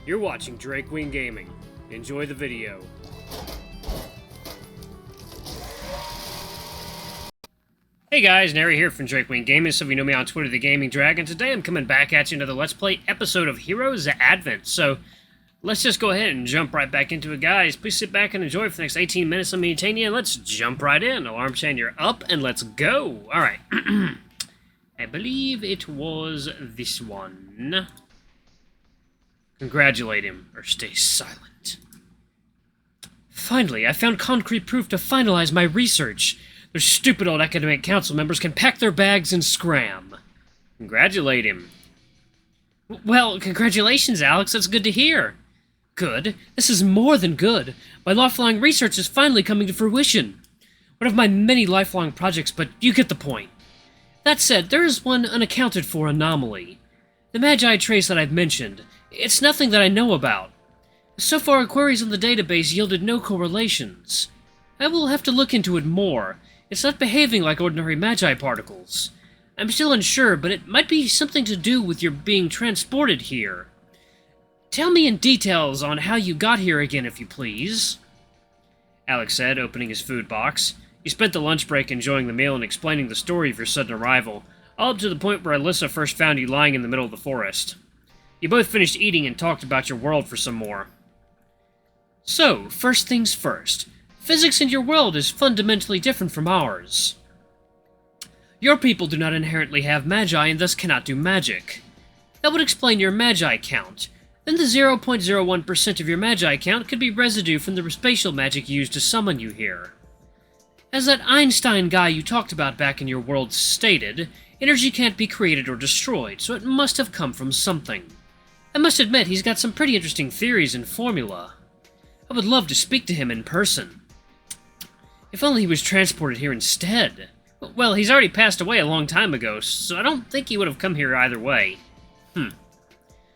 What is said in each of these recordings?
You're watching Drake Wing Gaming. Enjoy the video. Hey guys, Nary here from Drake Wing Gaming. Some of you know me on Twitter, The Gaming Dragon. Today I'm coming back at you another Let's Play episode of Heroes Advent. So, let's just go ahead and jump right back into it, guys. Please sit back and enjoy for the next 18 minutes. Let me entertain you, and let's jump right in. Alarm chain, you're up, and let's go. Alright. I believe it was this one. Congratulate him, or stay silent. Finally, I found concrete proof to finalize my research. Those stupid old academic council members can pack their bags and scram. Congratulate him. Well, congratulations, Alex. That's good to hear. Good? This is more than good. My lifelong research is finally coming to fruition. One of my many lifelong projects, but you get the point. That said, there is one unaccounted for anomaly. The Magi trace that I've mentioned. It's nothing that I know about. So far, queries on the database yielded no correlations. I will have to look into it more. It's not behaving like ordinary Magi particles. I'm still unsure, but it might be something to do with your being transported here. Tell me in details on how you got here again, if you please. Alex said, opening his food box. He spent the lunch break enjoying the meal and explaining the story of your sudden arrival, all up to the point where Alyssa first found you lying in the middle of the forest. You both finished eating and talked about your world for some more. So, first things first. Physics in your world is fundamentally different from ours. Your people do not inherently have Magi and thus cannot do magic. That would explain your Magi count. Then the 0.01% of your Magi count could be residue from the spatial magic used to summon you here. As that Einstein guy you talked about back in your world stated, energy can't be created or destroyed, so it must have come from something. I must admit, he's got some pretty interesting theories and formula. I would love to speak to him in person. If only he was transported here instead. Well, he's already passed away a long time ago, so I don't think he would have come here either way.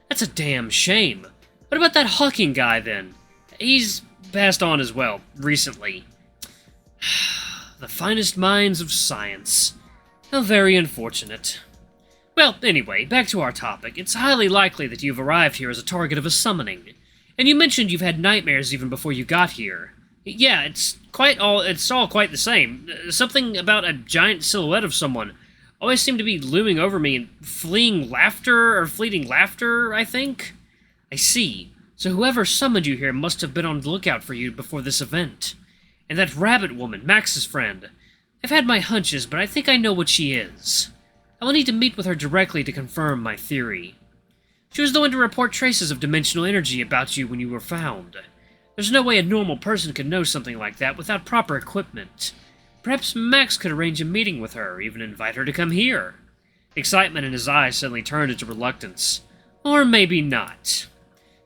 That's a damn shame. What about that Hawking guy, then? He's passed on as well, recently. The finest minds of science. How very unfortunate. Well, anyway, back to our topic. It's highly likely that you've arrived here as a target of a summoning. And you mentioned you've had nightmares even before you got here. Yeah, it's all quite the same. Something about a giant silhouette of someone always seemed to be looming over me and fleeting laughter, I think? I see. So whoever summoned you here must have been on the lookout for you before this event. And that rabbit woman, Max's friend. I've had my hunches, but I think I know what she is. I will need to meet with her directly to confirm my theory. She was the one to report traces of dimensional energy about you when you were found. There's no way a normal person could know something like that without proper equipment. Perhaps Max could arrange a meeting with her, or even invite her to come here. Excitement in his eyes suddenly turned into reluctance. Or maybe not.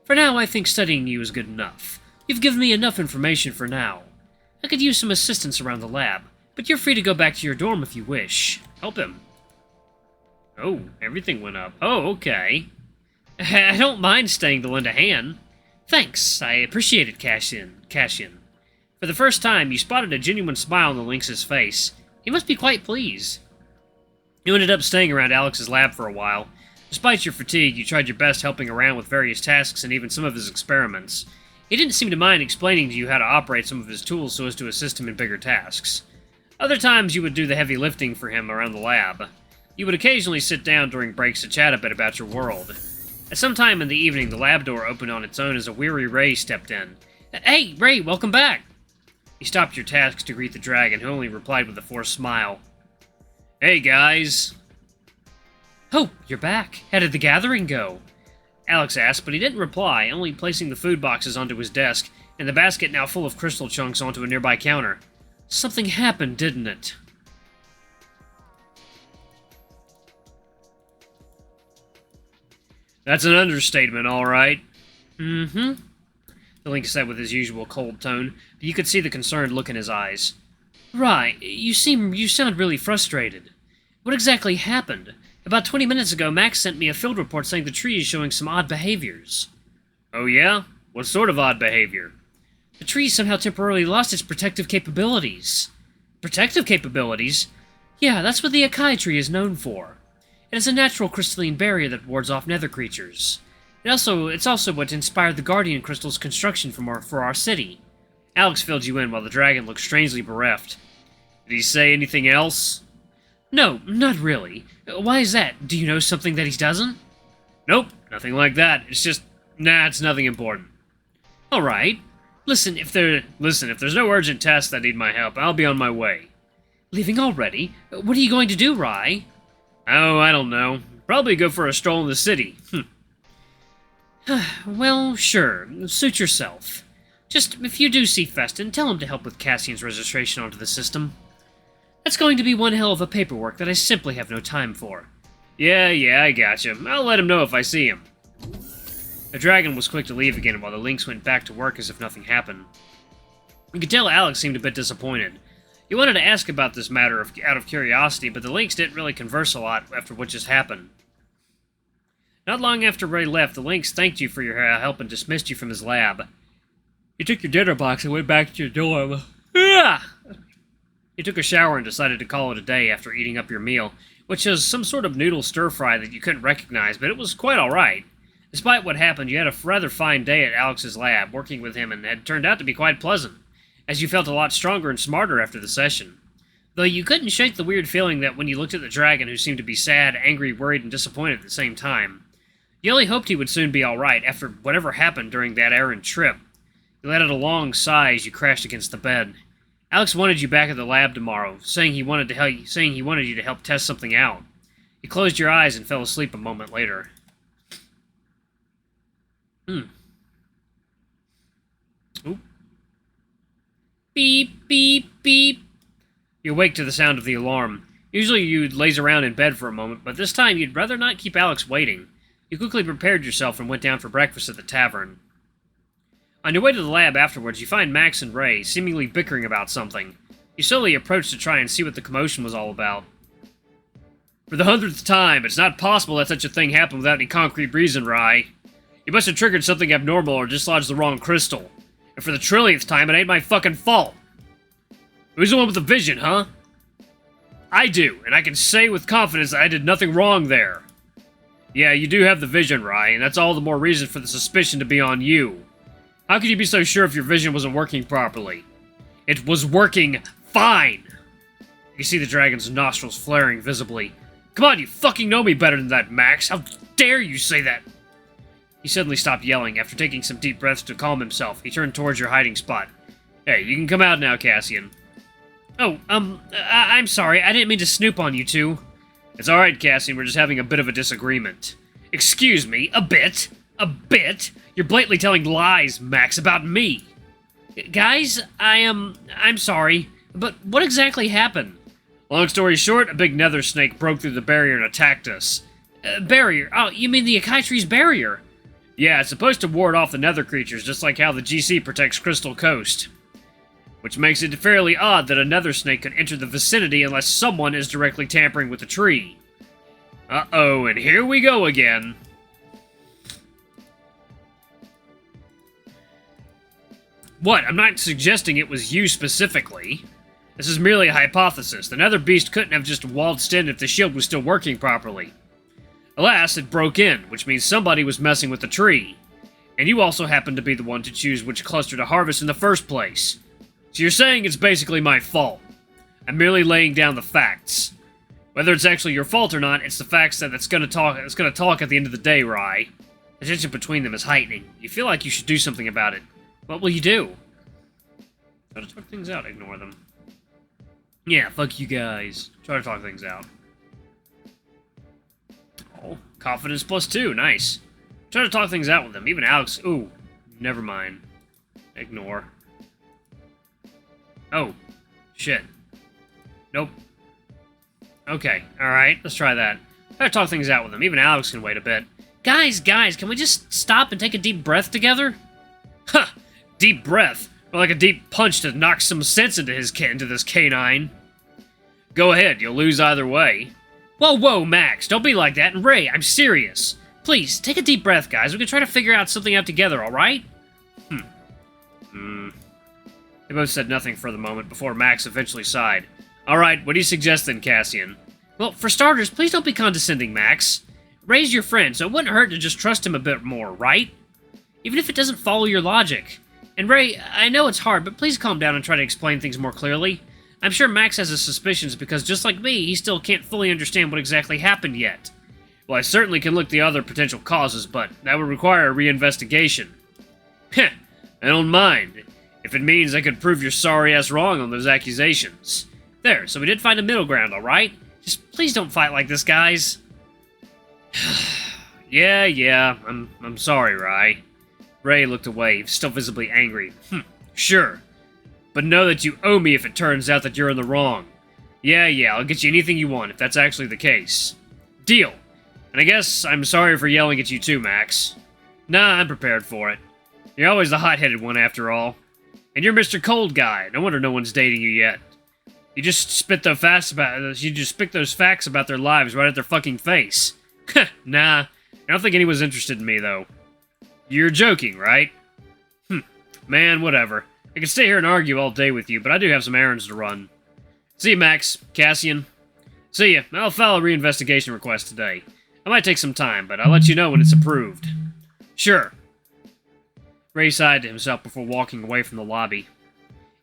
For now, I think studying you is good enough. You've given me enough information for now. I could use some assistance around the lab, but you're free to go back to your dorm if you wish. Help him. Oh, everything went up. Oh, okay. I don't mind staying to lend a hand. Thanks, I appreciate it, Cassian. For the first time, you spotted a genuine smile on the lynx's face. He must be quite pleased. You ended up staying around Alex's lab for a while. Despite your fatigue, you tried your best helping around with various tasks and even some of his experiments. He didn't seem to mind explaining to you how to operate some of his tools so as to assist him in bigger tasks. Other times, you would do the heavy lifting for him around the lab. You would occasionally sit down during breaks to chat a bit about your world. At some time in the evening, the lab door opened on its own as a weary Ray stepped in. Hey, Ray, welcome back! You stopped your tasks to greet the dragon, who only replied with a forced smile. Hey, guys! Oh, you're back. How did the gathering go? Alex asked, but he didn't reply, only placing the food boxes onto his desk, and the basket now full of crystal chunks onto a nearby counter. Something happened, didn't it? That's an understatement, all right. Mm-hmm, the lynx said with his usual cold tone, but you could see the concerned look in his eyes. Right, you sound really frustrated. What exactly happened? About 20 minutes ago, Max sent me a field report saying the tree is showing some odd behaviors. Oh yeah? What sort of odd behavior? The tree somehow temporarily lost its protective capabilities. Protective capabilities? Yeah, that's what the Akai tree is known for. It is a natural crystalline barrier that wards off nether creatures. It's also what inspired the Guardian Crystal's construction for our city. Alex filled you in while the dragon looked strangely bereft. Did he say anything else? No, not really. Why is that? Do you know something that he doesn't? Nope, nothing like that. It's just, it's nothing important. Alright. Listen, if there's no urgent tasks that need my help, I'll be on my way. Leaving already? What are you going to do, Rai? Oh, I don't know. Probably go for a stroll in the city. Well, sure. Suit yourself. Just, if you do see Festin, tell him to help with Cassian's registration onto the system. That's going to be one hell of a paperwork that I simply have no time for. Yeah, I gotcha. I'll let him know if I see him. The dragon was quick to leave again while the lynx went back to work as if nothing happened. You could tell Alex seemed a bit disappointed. He wanted to ask about this matter out of curiosity, but the lynx didn't really converse a lot after what just happened. Not long after Ray left, the lynx thanked you for your help and dismissed you from his lab. You took your dinner box and went back to your dorm. You took a shower and decided to call it a day after eating up your meal, which was some sort of noodle stir-fry that you couldn't recognize, but it was quite alright. Despite what happened, you had a rather fine day at Alex's lab, working with him, and had turned out to be quite pleasant, as you felt a lot stronger and smarter after the session. Though you couldn't shake the weird feeling that when you looked at the dragon, who seemed to be sad, angry, worried, and disappointed at the same time. You only hoped he would soon be alright after whatever happened during that errand trip. You let out a long sigh as you crashed against the bed. Alex wanted you back at the lab tomorrow, saying he wanted you to help test something out. You closed your eyes and fell asleep a moment later. Oop. Beep, beep, beep. You awake to the sound of the alarm. Usually you'd laze around in bed for a moment, but this time you'd rather not keep Alex waiting. You quickly prepared yourself and went down for breakfast at the tavern. On your way to the lab afterwards, you find Max and Ray seemingly bickering about something. You slowly approach to try and see what the commotion was all about. For the 100th time, it's not possible that such a thing happened without any concrete reason, Rai. You must have triggered something abnormal or dislodged the wrong crystal. And for the trillionth time, it ain't my fucking fault. Who's the one with the vision, huh? I do, and I can say with confidence that I did nothing wrong there. Yeah, you do have the vision, Rai, and that's all the more reason for the suspicion to be on you. How could you be so sure if your vision wasn't working properly? It was working fine! You see the dragon's nostrils flaring visibly. Come on, you fucking know me better than that, Max! How dare you say that? He suddenly stopped yelling. After taking some deep breaths to calm himself, he turned towards your hiding spot. Hey, you can come out now, Cassian. Oh, I'm sorry. I didn't mean to snoop on you two. It's alright, Cassian. We're just having a bit of a disagreement. Excuse me, a bit? A bit? You're blatantly telling lies, Max, about me. Guys, I'm sorry, but what exactly happened? Long story short, a big nether snake broke through the barrier and attacked us. Barrier? Oh, you mean the Akai tree's barrier? Yeah, it's supposed to ward off the nether creatures, just like how the GC protects Crystal Coast. Which makes it fairly odd that a nether snake could enter the vicinity unless someone is directly tampering with the tree. Uh-oh, and here we go again. What? I'm not suggesting it was you specifically. This is merely a hypothesis. The nether beast couldn't have just waltzed in if the shield was still working properly. Alas, it broke in, which means somebody was messing with the tree. And you also happened to be the one to choose which cluster to harvest in the first place. So you're saying it's basically my fault. I'm merely laying down the facts. Whether it's actually your fault or not, it's the facts that it's gonna talk at the end of the day, Rai. The tension between them is heightening. You feel like you should do something about it. What will you do? Try to talk things out, ignore them. Yeah, fuck you guys. Try to talk things out. Oh, confidence +2, nice. Try to talk things out with them. Even Alex, ooh, never mind. Ignore. Oh, shit. Nope. Okay, alright, let's try that. Try to talk things out with them. Even Alex can wait a bit. Guys, can we just stop and take a deep breath together? Huh, deep breath. Or like a deep punch to knock some sense into this canine. Go ahead, you'll lose either way. Whoa, Max, don't be like that. And Ray, I'm serious. Please, take a deep breath, guys. We can try to figure out something out together, alright? They both said nothing for the moment before Max eventually sighed. Alright, what do you suggest then, Cassian? Well, for starters, please don't be condescending, Max. Ray's your friend, so it wouldn't hurt to just trust him a bit more, right? Even if it doesn't follow your logic. And Ray, I know it's hard, but please calm down and try to explain things more clearly. I'm sure Max has his suspicions because, just like me, he still can't fully understand what exactly happened yet. Well, I certainly can look the other potential causes, but that would require a reinvestigation. Heh, I don't mind, if it means I could prove your sorry-ass wrong on those accusations. There, so we did find a middle ground, alright? Just please don't fight like this, guys. Yeah, I'm sorry, Rai. Ray looked away, still visibly angry. Sure. But know that you owe me if it turns out that you're in the wrong. Yeah, I'll get you anything you want if that's actually the case. Deal. And I guess I'm sorry for yelling at you too, Max. Nah, I'm prepared for it. You're always the hot-headed one after all. And you're Mr. Cold Guy. No wonder no one's dating you yet. You just spit those facts about their lives right at their fucking face. Nah, I don't think anyone's interested in me, though. You're joking, right? Man, whatever. I can stay here and argue all day with you, but I do have some errands to run. See you, Max. Cassian. See ya. I'll file a reinvestigation request today. I might take some time, but I'll let you know when it's approved. Sure. Ray sighed to himself before walking away from the lobby.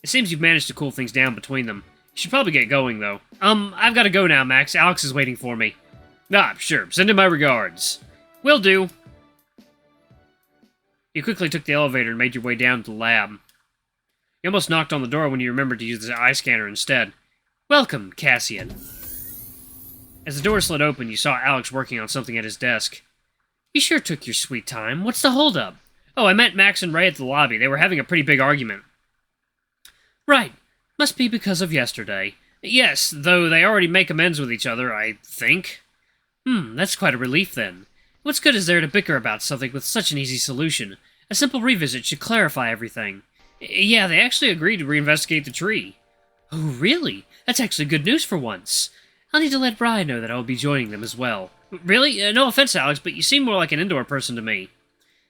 It seems you've managed to cool things down between them. You should probably get going, though. I've got to go now, Max. Alex is waiting for me. Ah, sure. Send him my regards. Will do. You quickly took the elevator and made your way down to the lab. You almost knocked on the door when you remembered to use the eye scanner instead. Welcome, Cassian. As the door slid open, you saw Alex working on something at his desk. You sure took your sweet time. What's the holdup? Oh, I met Max and Ray at the lobby. They were having a pretty big argument. Right. Must be because of yesterday. Yes, though they already make amends with each other, I think. That's quite a relief then. What's good is there to bicker about something with such an easy solution? A simple revisit should clarify everything. Yeah, they actually agreed to reinvestigate the tree. Oh, really? That's actually good news for once. I'll need to let Bri know that I will be joining them as well. Really? No offense, Alex, but you seem more like an indoor person to me.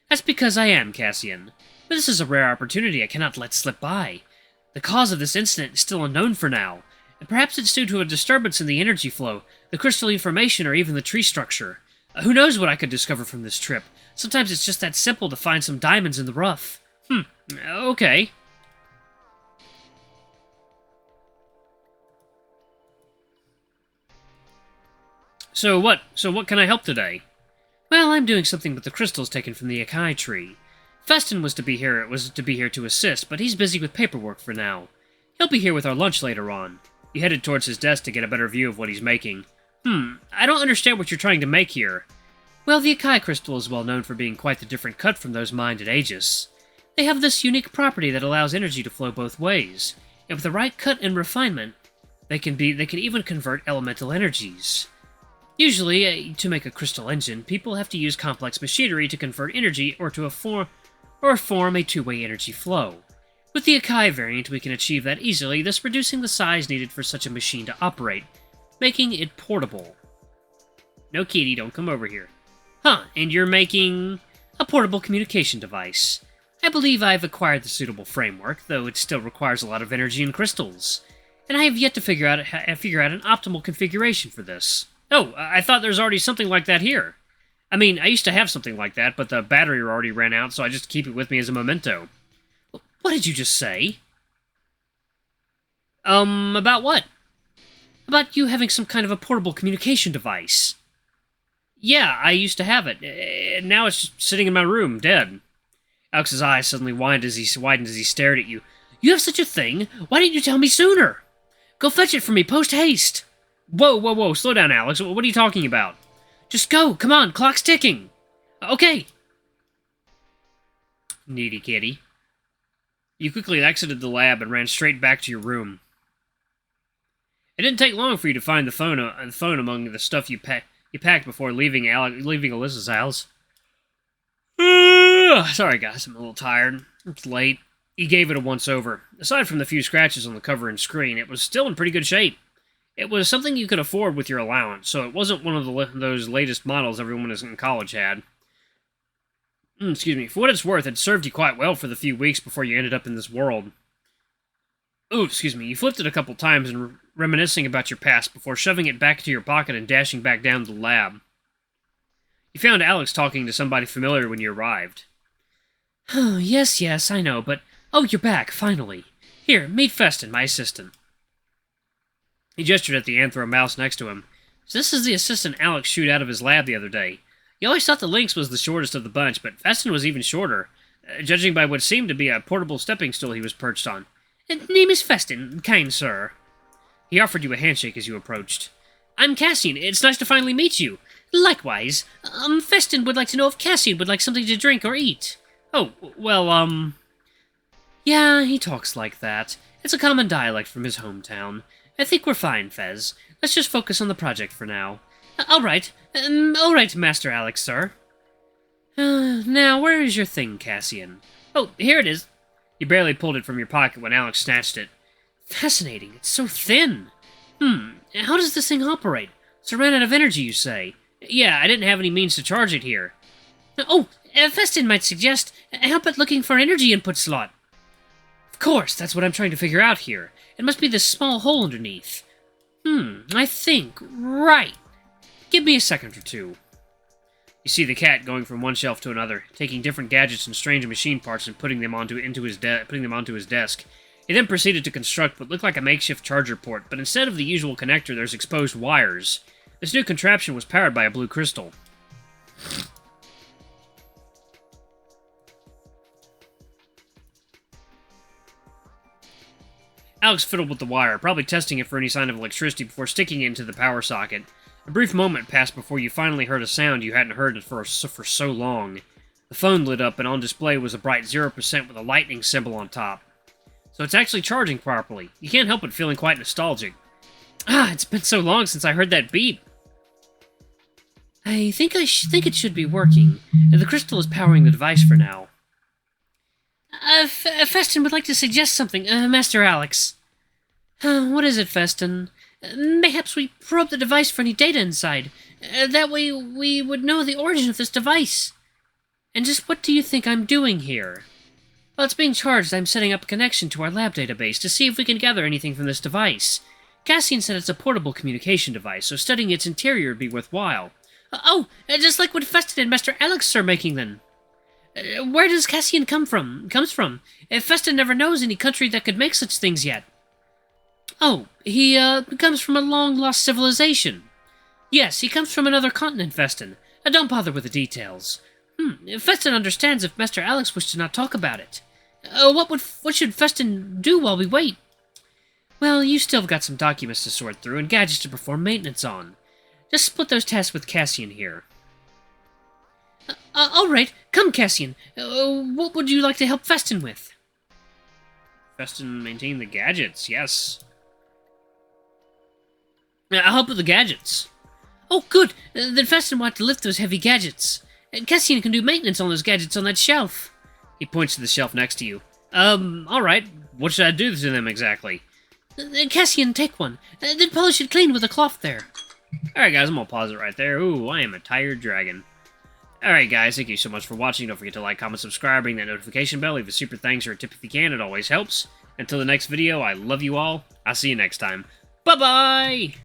That's because I am, Cassian. But this is a rare opportunity I cannot let slip by. The cause of this incident is still unknown for now, and perhaps it's due to a disturbance in the energy flow, the crystal formation, or even the tree structure. Who knows what I could discover from this trip? Sometimes it's just that simple to find some diamonds in the rough. Okay. So what can I help today? Well, I'm doing something with the crystals taken from the Akai tree. Festin was to be here to assist, but he's busy with paperwork for now. He'll be here with our lunch later on. He headed towards his desk to get a better view of what he's making. I don't understand what you're trying to make here. Well, the Akai crystal is well known for being quite the different cut from those mined at Aegis. They have this unique property that allows energy to flow both ways, and with the right cut and refinement, they can even convert elemental energies. Usually, to make a crystal engine, people have to use complex machinery to convert energy or form a two-way energy flow. With the Akai variant, we can achieve that easily, thus reducing the size needed for such a machine to operate, making it portable. No, kitty, don't come over here. And you're making a portable communication device. I believe I've acquired the suitable framework, though it still requires a lot of energy and crystals, and I have yet to figure out an optimal configuration for this. Oh, I thought there's already something like that here. I mean, I used to have something like that, but the battery already ran out, so I just keep it with me as a memento. What did you just say? About what? About you having some kind of a portable communication device. Yeah, I used to have it. Now it's just sitting in my room, dead. Alex's eyes suddenly widened as he stared at you. You have such a thing? Why didn't you tell me sooner? Go fetch it for me, post-haste. Whoa, slow down, Alex. What are you talking about? Just go, come on, clock's ticking. Okay. Needy kitty. You quickly exited the lab and ran straight back to your room. It didn't take long for you to find the phone among the stuff you packed before leaving Alyssa's house. Sorry, guys, I'm a little tired. It's late. You gave it a once-over. Aside from the few scratches on the cover and screen, it was still in pretty good shape. It was something you could afford with your allowance, so it wasn't one of those latest models everyone in college had. Excuse me. For what it's worth, it served you quite well for the few weeks before you ended up in this world. Oh, excuse me. You flipped it a couple times and reminiscing about your past before shoving it back into your pocket and dashing back down to the lab. You found Alex talking to somebody familiar when you arrived. Oh, yes, I know, but... Oh, you're back, finally. Here, meet Festin, my assistant. He gestured at the anthro mouse next to him. So this is the assistant Alex shooed out of his lab the other day. You always thought the Lynx was the shortest of the bunch, but Festin was even shorter, judging by what seemed to be a portable stepping stool he was perched on. Name is Festin, kind sir. He offered you a handshake as you approached. I'm Cassian. It's nice to finally meet you. Likewise. Festin would like to know if Cassian would like something to drink or eat. Oh, well, Yeah, he talks like that. It's a common dialect from his hometown. I think we're fine, Fez. Let's just focus on the project for now. All right, Master Alex, sir. Now, where is your thing, Cassian? Oh, here it is. You barely pulled it from your pocket when Alex snatched it. Fascinating. It's so thin. How does this thing operate? So it ran out of energy, you say? Yeah, I didn't have any means to charge it here. Oh, Festin might suggest, how about looking for an energy input slot? Of course, that's what I'm trying to figure out here. It must be this small hole underneath. I think. Right. Give me a second or two. You see the cat going from one shelf to another, taking different gadgets and strange machine parts and putting them onto his desk. He then proceeded to construct what looked like a makeshift charger port, but instead of the usual connector, there's exposed wires. This new contraption was powered by a blue crystal. Alex fiddled with the wire, probably testing it for any sign of electricity before sticking it into the power socket. A brief moment passed before you finally heard a sound you hadn't heard for so long. The phone lit up, and on display was a bright 0% with a lightning symbol on top. So it's actually charging properly. You can't help but feeling quite nostalgic. It's been so long since I heard that beep. I think it should be working. The crystal is powering the device for now. Festin would like to suggest something, Master Alex. What is it, Festin? Mayhaps we probe the device for any data inside. That way we would know the origin of this device. And just what do you think I'm doing here? While it's being charged, I'm setting up a connection to our lab database to see if we can gather anything from this device. Cassian said it's a portable communication device, so studying its interior would be worthwhile. Just like what Festin and Master Alex are making then. Where does Cassian comes from? Festin never knows any country that could make such things yet. Oh, he comes from a long-lost civilization. Yes, he comes from another continent, Festin. Don't bother with the details. Festin understands if Master Alex wished to not talk about it. What should Festin do while we wait? Well, you still have got some documents to sort through and gadgets to perform maintenance on. Just split those tasks with Cassian here. All right, come, Cassian. What would you like to help Festin with? Festin maintain the gadgets, yes. I'll help with the gadgets. Oh, good. Then Festin will have to lift those heavy gadgets. Cassian can do maintenance on those gadgets on that shelf. He points to the shelf next to you. All right. What should I do to them exactly? Cassian, take one. Then polish it clean with a cloth there. All right, guys, I'm gonna pause it right there. Ooh, I am a tired dragon. Alright guys, thank you so much for watching. Don't forget to like, comment, subscribe, ring that notification bell, leave a super thanks or a tip if you can, it always helps. Until the next video, I love you all. I'll see you next time. Bye-bye!